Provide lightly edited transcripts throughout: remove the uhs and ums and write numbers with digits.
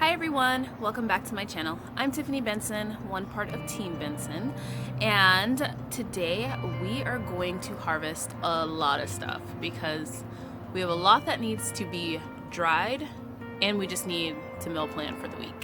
Hi everyone, welcome back to my channel. I'm Tiffany Benson, one part of Team Benson, and today we are going to harvest a lot of stuff because we have a lot that needs to be dried and we just need to meal plan for the week.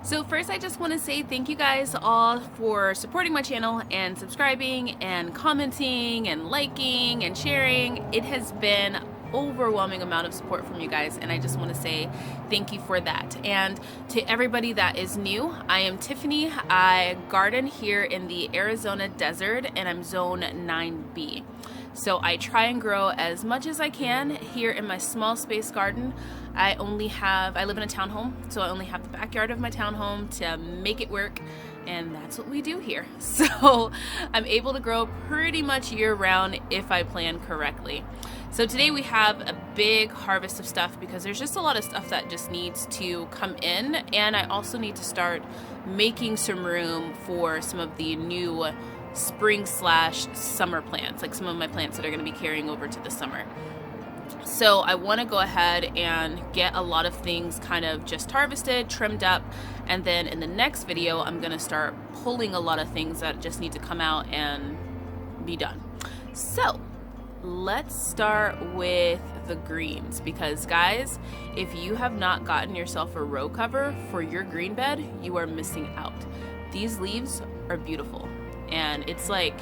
So first I just want to say thank you guys all for supporting my channel and subscribing and commenting and liking and sharing. It has been overwhelming amount of support from you guys, and I just want to say thank you for that. And to everybody that is new, I am Tiffany. I garden here in the Arizona desert and I'm zone 9B. So I try and grow as much as I can here in my small space garden. I live in a townhome, so I only have the backyard of my townhome to make it work, and that's what we do here. So I'm able to grow pretty much year round if I plan correctly. So today we have a big harvest of stuff because there's just a lot of stuff that just needs to come in, and I also need to start making some room for some of the new spring/summer plants, like some of my plants that are going to be carrying over to the summer. So I want to go ahead and get a lot of things kind of just harvested, trimmed up, and then in the next video I'm going to start pulling a lot of things that just need to come out and be done. So let's start with the greens, because guys, if you have not gotten yourself a row cover for your green bed, you are missing out. These leaves are beautiful, and it's like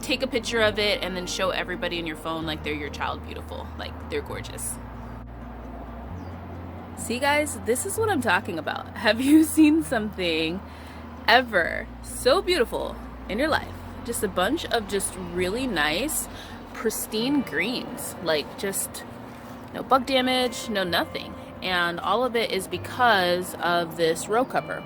take a picture of it and then show everybody in your phone like they're your child beautiful. Like, they're gorgeous. See guys, this is what I'm talking about. Have you seen something ever so beautiful in your life? Just a bunch of just really nice, pristine greens. Like, just no bug damage, no nothing. And all of it is because of this row cover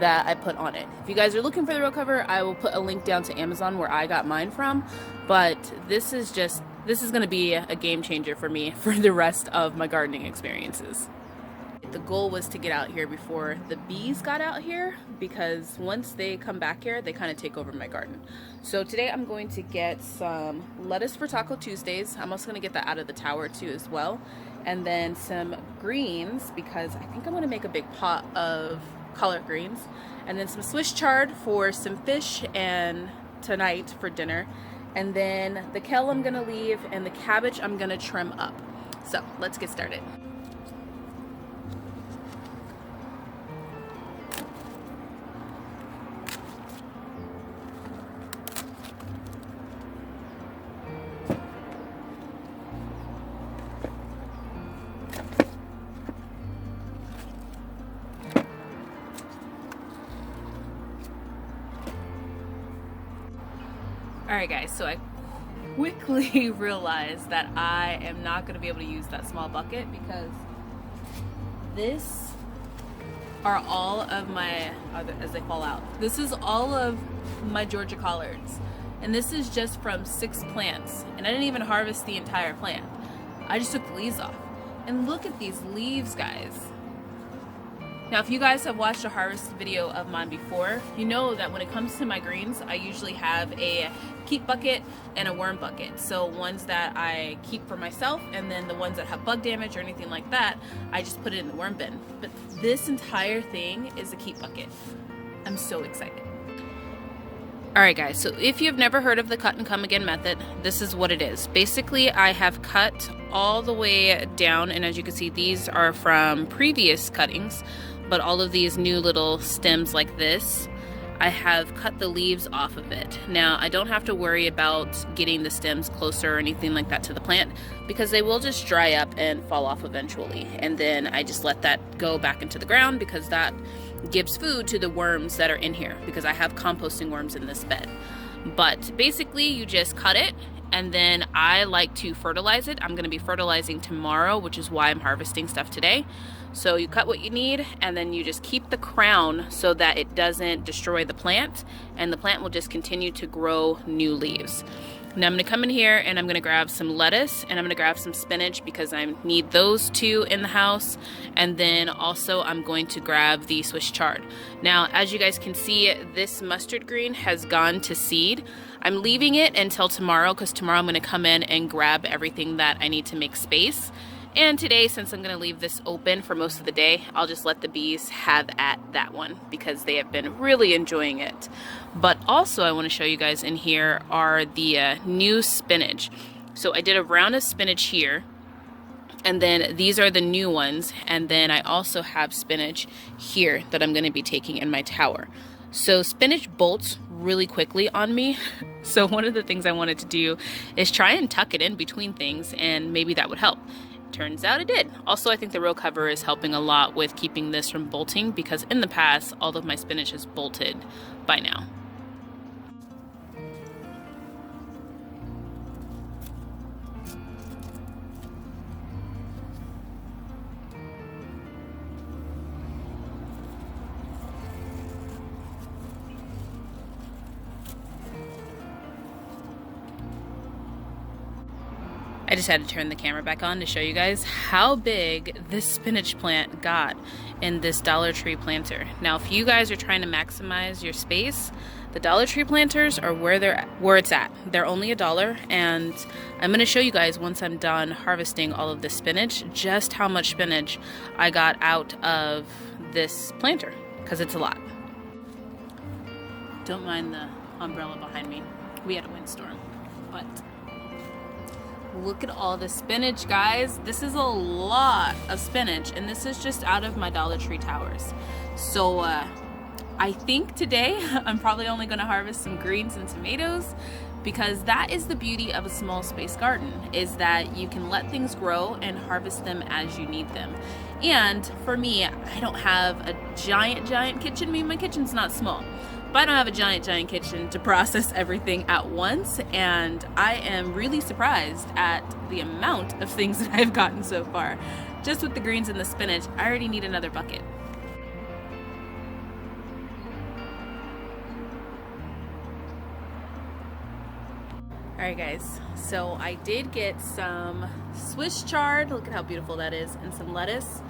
that I put on it. If you guys are looking for the row cover, I will put a link down to Amazon where I got mine from, but this is going to be a game changer for me for the rest of my gardening experiences. The goal was to get out here before the bees got out here, because once they come back here, they kind of take over my garden. So today I'm going to get some lettuce for Taco Tuesdays. I'm also going to get that out of the tower too as well. And then some greens, because I think I'm going to make a big pot of collard greens, and then some Swiss chard for some fish and tonight for dinner, and then the kale I'm gonna leave, and the cabbage I'm gonna trim up. So let's get started. Alright guys, so I quickly realized that I am not going to be able to use that small bucket, because this are all of my, as they fall out, this is all of my Georgia collards, and this is just from 6 plants, and I didn't even harvest the entire plant. I just took the leaves off, and look at these leaves, guys. Now, if you guys have watched a harvest video of mine before, you know that when it comes to my greens, I usually have a keep bucket and a worm bucket. So ones that I keep for myself, and then the ones that have bug damage or anything like that, I just put it in the worm bin. But this entire thing is a keep bucket. I'm so excited. Alright guys, so if you've never heard of the cut and come again method, this is what it is. Basically, I have cut all the way down, and as you can see, these are from previous cuttings, but all of these new little stems like this, I have cut the leaves off of it. Now, I don't have to worry about getting the stems closer or anything like that to the plant, because they will just dry up and fall off eventually. And then I just let that go back into the ground, because that gives food to the worms that are in here, because I have composting worms in this bed. But basically, you just cut it, and then I like to fertilize it. I'm going to be fertilizing tomorrow, which is why I'm harvesting stuff today. So you cut what you need, and then you just keep the crown so that it doesn't destroy the plant, and the plant will just continue to grow new leaves. Now I'm gonna come in here and I'm gonna grab some lettuce and I'm gonna grab some spinach because I need those two in the house. And then also I'm going to grab the Swiss chard. Now, as you guys can see, this mustard green has gone to seed. I'm leaving it until tomorrow because tomorrow I'm gonna come in and grab everything that I need to make space. And today, since I'm gonna leave this open for most of the day, I'll just let the bees have at that one because they have been really enjoying it. But also I wanna show you guys in here are the new spinach. So I did a round of spinach here, and then these are the new ones. And then I also have spinach here that I'm gonna be taking in my tower. So spinach bolts really quickly on me. So one of the things I wanted to do is try and tuck it in between things, and maybe that would help. Turns out it did. Also, I think the row cover is helping a lot with keeping this from bolting because in the past, all of my spinach is bolted by now. I just had to turn the camera back on to show you guys how big this spinach plant got in this Dollar Tree planter. Now, if you guys are trying to maximize your space, the Dollar Tree planters are where it's at. They're only $1, and I'm gonna show you guys once I'm done harvesting all of the spinach, just how much spinach I got out of this planter, because it's a lot. Don't mind the umbrella behind me. We had a windstorm, but look at all the spinach, guys. This is a lot of spinach, and this is just out of my Dollar Tree towers. So I think today I'm probably only gonna harvest some greens and tomatoes, because that is the beauty of a small space garden, is that you can let things grow and harvest them as you need them. And for me, I don't have a giant kitchen. I mean, my kitchen's not small, but I don't have a giant kitchen to process everything at once, and I am really surprised at the amount of things that I've gotten so far. Just with the greens and the spinach, I already need another bucket. Alright guys, so I did get some Swiss chard, look at how beautiful that is, and some lettuce,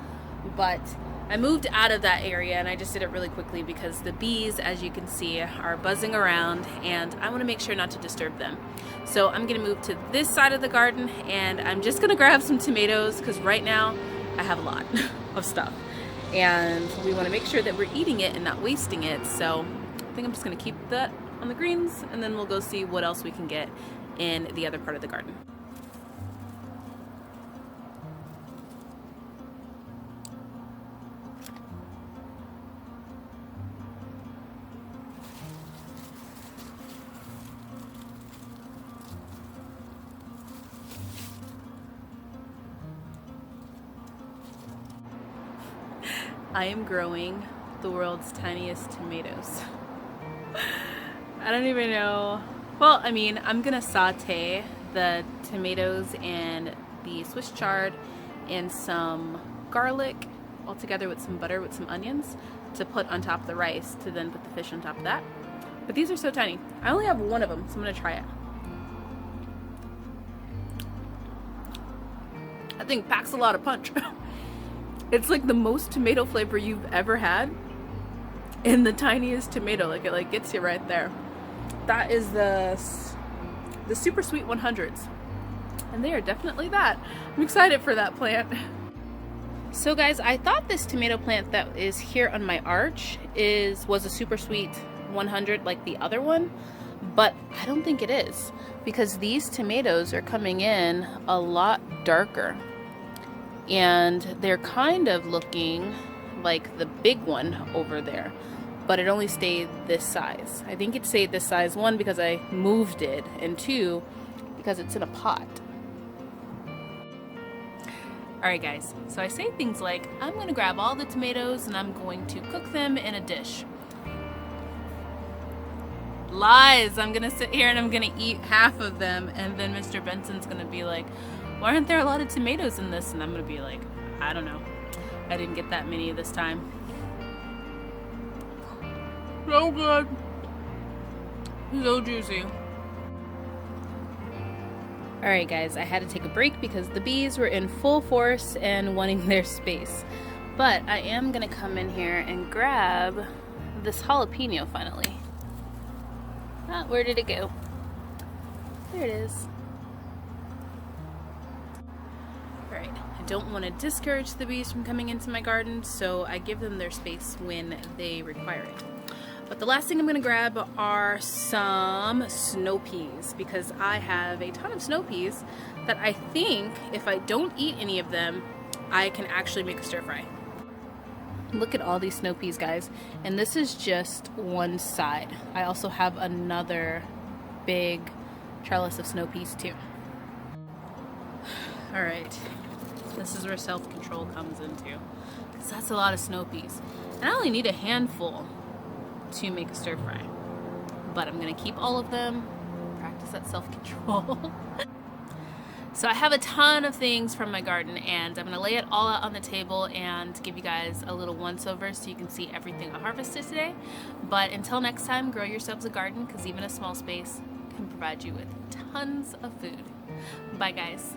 but I moved out of that area and I just did it really quickly because the bees, as you can see, are buzzing around and I want to make sure not to disturb them. So I'm going to move to this side of the garden and I'm just going to grab some tomatoes because right now I have a lot of stuff and we want to make sure that we're eating it and not wasting it. So I think I'm just going to keep that on the greens and then we'll go see what else we can get in the other part of the garden. I am growing the world's tiniest tomatoes. I don't even know. Well, I mean, I'm gonna saute the tomatoes and the Swiss chard and some garlic all together with some butter with some onions to put on top of the rice to then put the fish on top of that. But these are so tiny. I only have one of them, so I'm gonna try it. That thing packs a lot of punch. It's like the most tomato flavor you've ever had in the tiniest tomato. Like it like gets you right there. That is the super sweet 100s. And they are definitely that. I'm excited for that plant. So guys, I thought this tomato plant that is here on my arch was a super sweet 100 like the other one, but I don't think it is because these tomatoes are coming in a lot darker. And they're kind of looking like the big one over there, but it only stayed this size. I think it stayed this size, one, because I moved it, and two, because it's in a pot. Alright guys, so I say things like, I'm going to grab all the tomatoes and I'm going to cook them in a dish. Lies! I'm going to sit here and I'm going to eat half of them, and then Mr. Benson's going to be like, why aren't there a lot of tomatoes in this? And I'm gonna be like, I don't know. I didn't get that many this time. So good. So juicy. Alright guys, I had to take a break because the bees were in full force and wanting their space. But I am gonna come in here and grab this jalapeno finally. Ah, where did it go? There it is. Alright, I don't want to discourage the bees from coming into my garden, so I give them their space when they require it. But the last thing I'm going to grab are some snow peas, because I have a ton of snow peas that I think if I don't eat any of them, I can actually make a stir fry. Look at all these snow peas, guys, and this is just one side. I also have another big trellis of snow peas too. Alright, this is where self-control comes into, because that's a lot of snow peas. And I only need a handful to make a stir fry, but I'm gonna keep all of them, practice that self-control. So I have a ton of things from my garden, and I'm gonna lay it all out on the table and give you guys a little once over so you can see everything I harvested today. But until next time, grow yourselves a garden, because even a small space can provide you with tons of food. Bye guys.